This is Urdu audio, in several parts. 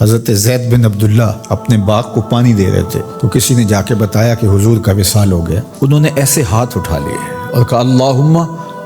حضرت زید بن عبداللہ اپنے باغ کو پانی دے رہے تھے تو کسی نے جا کے بتایا کہ حضور کا وصال ہو گیا۔ انہوں نے ایسے ہاتھ اٹھا لیے اور کہا اللہم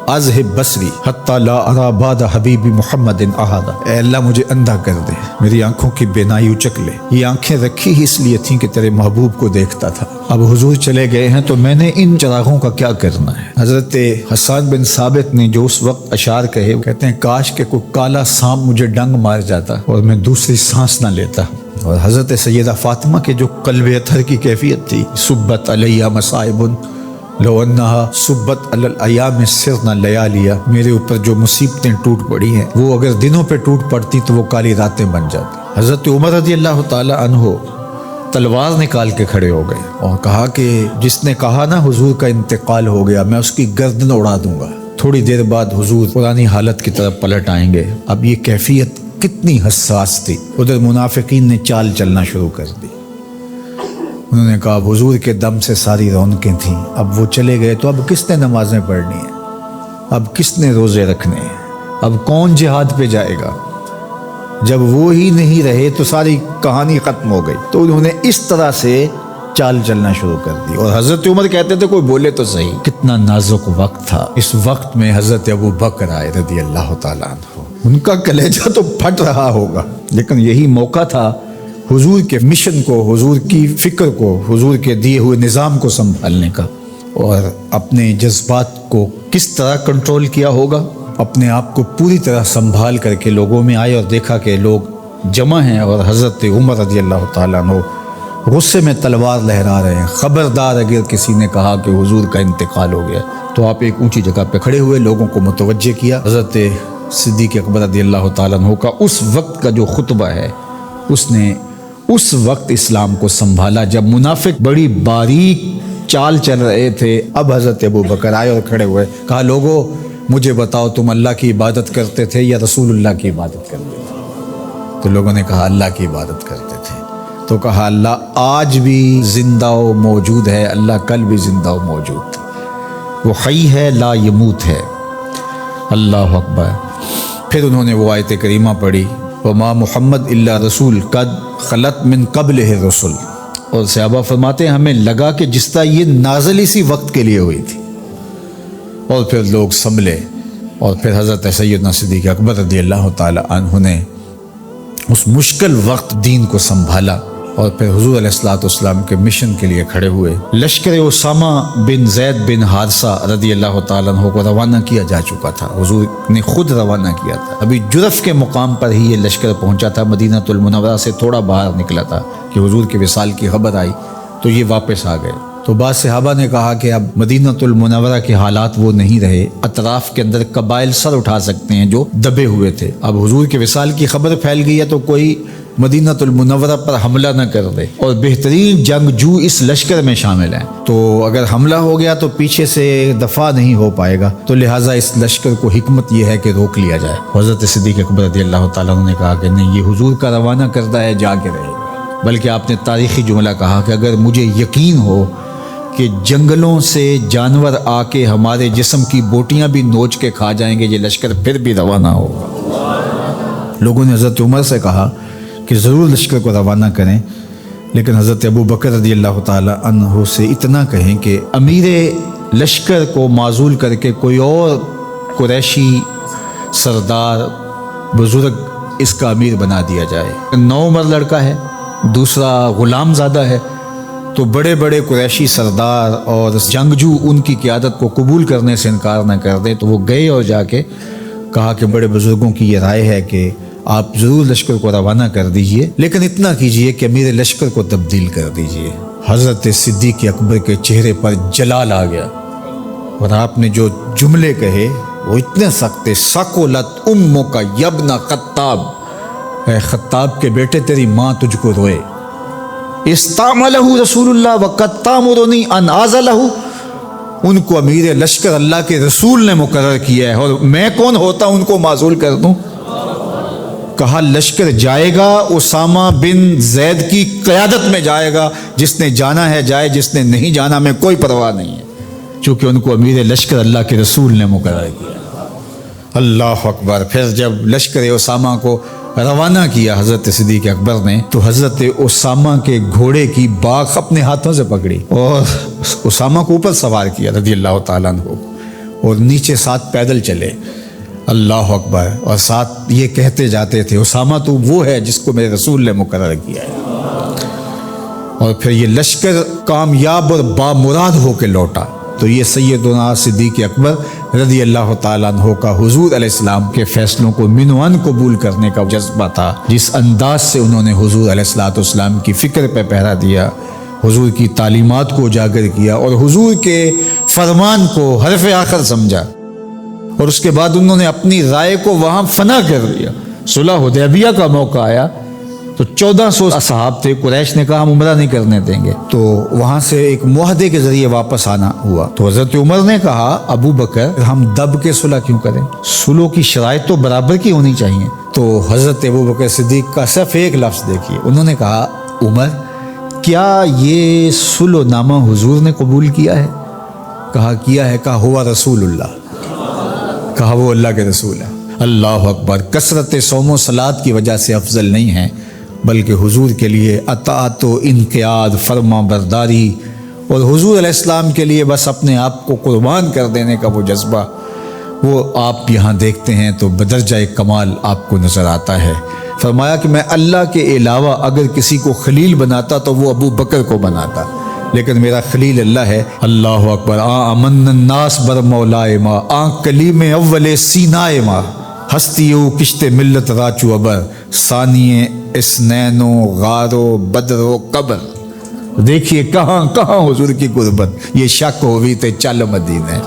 اذہب بصری حتی لا ارا بعد حبیبی محمد احدا، اے اللہ مجھے اندھا کر دے، میری آنکھوں کی بینائی اچک لے۔ یہ آنکھیں رکھی ہی اس لیے تھیں کہ تیرے محبوب کو دیکھتا تھا، اب حضور چلے گئے ہیں تو میں نے ان چراغوں کا کیا کرنا ہے۔ حضرت حسان بن ثابت نے جو اس وقت اشعار کہے، کہتے ہیں کاش کہ کوئی کالا سانپ مجھے ڈنگ مار جاتا اور میں دوسری سانس نہ لیتا۔ اور حضرت سیدہ فاطمہ کے جو قلب اطہر کی کیفیت تھی، سبت علیہ مصائب لو انہا سبت علی الایام سرنا لیالیا، میرے اوپر جو مصیبتیں ٹوٹ پڑی ہیں وہ اگر دنوں پہ ٹوٹ پڑتی تو وہ کالی راتیں بن جاتی۔ حضرت عمر رضی اللہ تعالی عنہ تلوار نکال کے کھڑے ہو گئے اور کہا کہ جس نے کہا نا حضور کا انتقال ہو گیا میں اس کی گردن اڑا دوں گا۔ تھوڑی دیر بعد حضور پرانی حالت کی طرف پلٹ آئیں گے۔ اب یہ کیفیت کتنی حساس تھی، ادھر منافقین نے چال چلنا شروع کر دی۔ انہوں نے کہا حضور کے دم سے ساری رونقیں تھیں، اب وہ چلے گئے تو اب کس نے نمازیں پڑھنی ہیں، اب کس نے روزے رکھنے ہیں، اب کون جہاد پہ جائے گا؟ جب وہ ہی نہیں رہے تو ساری کہانی ختم ہو گئی۔ تو انہوں نے اس طرح سے چال چلنا شروع کر دی۔ اور حضرت عمر کہتے تھے کوئی بولے تو صحیح، کتنا نازک وقت تھا۔ اس وقت میں حضرت ابو بکر آئے رضی اللہ تعالیٰ عنہ، ان کا کلیجہ تو پھٹ رہا ہوگا، لیکن یہی موقع تھا حضور کے مشن کو، حضور کی فکر کو، حضور کے دیے ہوئے نظام کو سنبھالنے کا۔ اور اپنے جذبات کو کس طرح کنٹرول کیا ہوگا، اپنے آپ کو پوری طرح سنبھال کر کے لوگوں میں آئے اور دیکھا کہ لوگ جمع ہیں اور حضرت عمر رضی اللہ تعالیٰ عنہ غصے میں تلوار لہرا رہے ہیں۔ خبردار اگر کسی نے کہا کہ حضور کا انتقال ہو گیا تو آپ ایک اونچی جگہ پہ کھڑے ہوئے، لوگوں کو متوجہ کیا۔ حضرت صدیق اکبر رضی اللہ تعالیٰ عنہ کا اس وقت کا جو خطبہ ہے، اس نے اس وقت اسلام کو سنبھالا جب منافق بڑی باریک چال چل رہے تھے۔ اب حضرت ابو بکر آئے اور کھڑے ہوئے، کہا لوگو مجھے بتاؤ تم اللہ کی عبادت کرتے تھے یا رسول اللہ کی عبادت کرتے تھے؟ تو لوگوں نے کہا اللہ کی عبادت کرتے تھے۔ تو کہا اللہ آج بھی زندہ و موجود ہے، اللہ کل بھی زندہ و موجود تھا، وہ حی ہے لا یموت ہے۔ اللہ اکبر۔ پھر انہوں نے وہ آیت کریمہ پڑھی وما محمد الا رسول قد خلت من قبلہ الرسل، اور صحابہ فرماتے ہیں ہمیں لگا کہ جس طرح یہ نازل اسی وقت کے لیے ہوئی تھی۔ اور پھر لوگ سنبھلے اور پھر حضرت سیدنا صدیق اکبر رضی اللہ تعالی عنہ نے اس مشکل وقت دین کو سنبھالا اور پھر حضور علیہ الصلوۃ والسلام کے مشن کے لیے کھڑے ہوئے۔ لشکر اسامہ بن زید بن حارثہ رضی اللہ تعالیٰ عنہ کو روانہ کیا جا چکا تھا، حضور نے خود روانہ کیا تھا۔ ابھی جرف کے مقام پر ہی یہ لشکر پہنچا تھا، مدینہ المنورہ سے تھوڑا باہر نکلا تھا کہ حضور کے وصال کی خبر آئی تو یہ واپس آ گئے۔ تو بعض صحابہ نے کہا کہ اب مدینہ المنورہ کے حالات وہ نہیں رہے، اطراف کے اندر قبائل سر اٹھا سکتے ہیں جو دبے ہوئے تھے۔ اب حضور کے وصال کی خبر پھیل گئی ہے تو کوئی مدینہ المنورہ پر حملہ نہ کر دے، اور بہترین جنگجو اس لشکر میں شامل ہیں، تو اگر حملہ ہو گیا تو پیچھے سے دفاع نہیں ہو پائے گا، تو لہٰذا اس لشکر کو حکمت یہ ہے کہ روک لیا جائے۔ حضرت صدیق اکبر رضی اللہ تعالیٰ عنہ نے کہا کہ نہیں، یہ حضور کا روانہ کردہ ہے، جا کے رہے گا۔ بلکہ آپ نے تاریخی جملہ کہا کہ اگر مجھے یقین ہو کہ جنگلوں سے جانور آ کے ہمارے جسم کی بوٹیاں بھی نوچ کے کھا جائیں گے، یہ لشکر پھر بھی روانہ ہوگا۔ لوگوں نے حضرت عمر سے کہا کہ ضرور لشکر کو روانہ کریں، لیکن حضرت ابو بکر رضی اللہ تعالی عنہ سے اتنا کہیں کہ امیر لشکر کو معزول کر کے کوئی اور قریشی سردار بزرگ اس کا امیر بنا دیا جائے۔ 9 عمر لڑکا ہے، دوسرا غلام زادہ ہے، تو بڑے بڑے قریشی سردار اور جنگجو ان کی قیادت کو قبول کرنے سے انکار نہ کر دیں۔ تو وہ گئے اور جا کے کہا کہ بڑے بزرگوں کی یہ رائے ہے کہ آپ ضرور لشکر کو روانہ کر دیجئے، لیکن اتنا کیجئے کہ میرے لشکر کو تبدیل کر دیجئے۔ حضرت صدیق اکبر کے چہرے پر جلال آ گیا اور آپ نے جو جملے کہے وہ اتنے سخت تھے، ثقلت امک یبن خطاب، اے خطاب کے بیٹے تیری ماں تجھ کو روئے۔ استعملہ رسول اللہ وقد تامرنی ان اعزلہ، ان کو امیر لشکر اللہ کے رسول نے مقرر کیا ہے اور میں کون ہوتا ان کو معزول کر دوں؟ کہا لشکر جائے گا، اسامہ بن زید کی قیادت میں جائے گا، جس نے جانا ہے جائے، جس نے نہیں جانا میں کوئی پرواہ نہیں ہے، چونکہ ان کو امیر لشکر اللہ کے رسول نے مقرر کیا۔ اللہ اکبر۔ پھر جب لشکر اسامہ کو روانہ کیا حضرت صدیق اکبر نے تو حضرت اسامہ کے گھوڑے کی باغ اپنے ہاتھوں سے پکڑی اور اسامہ کو اوپر سوار کیا رضی اللہ تعالیٰ عنہ، اور نیچے ساتھ پیدل چلے، اللہ اکبر، اور ساتھ یہ کہتے جاتے تھے اسامہ تو وہ ہے جس کو میرے رسول نے مقرر کیا ہے۔ اور پھر یہ لشکر کامیاب اور بامراد ہو کے لوٹا تو یہ سیدنا صدیق اکبر رضی اللہ تعالیٰ عنہ کا حضور علیہ السلام کے فیصلوں کو من و عن قبول کرنے کا جذبہ تھا، جس انداز سے انہوں نے حضور علیہ السلام کی فکر پہ پہرا دیا، حضور کی تعلیمات کو اجاگر کیا اور حضور کے فرمان کو حرف آخر سمجھا، اور اس کے بعد انہوں نے اپنی رائے کو وہاں فنا کر دیا۔ صلح حدیبیہ کا موقع آیا تو 1400 اصحاب تھے، قریش نے کہا ہم عمرہ نہیں کرنے دیں گے، تو وہاں سے ایک معاہدے کے ذریعے واپس آنا ہوا، تو حضرت عمر نے کہا ابو بکر ہم دب کے صلح کیوں کریں، صلح کی شرائط تو برابر کی ہونی چاہیے۔ تو حضرت ابو بکر صدیق کا صرف ایک لفظ دیکھیے، انہوں نے کہا عمر کیا یہ صلح نامہ حضور نے قبول کیا ہے؟ کہا کیا ہے، کہا ہوا رسول اللہ، کہا وہ اللہ کے رسول ہے۔ اللہ اکبر، کثرت صوم و صلات کی وجہ سے افضل نہیں ہے، بلکہ حضور کے لیے اطاعت و انقیاد، فرما برداری، اور حضور علیہ السلام کے لیے بس اپنے آپ کو قربان کر دینے کا وہ جذبہ، وہ آپ یہاں دیکھتے ہیں تو بدرجہ کمال آپ کو نظر آتا ہے۔ فرمایا کہ میں اللہ کے علاوہ اگر کسی کو خلیل بناتا تو وہ ابو بکر کو بناتا، لیکن میرا خلیل اللہ ہے۔ اللہ اکبر، امن الناس بر مولائے ما، کلیم اول سینائے ما، ہستیو کشت ملت راچو ابر، ثانی اسنینو غارو بدرو قبر۔ دیکھیے کہاں کہاں حضور کی قربت، یہ شک ہوئی تے چل مدینے۔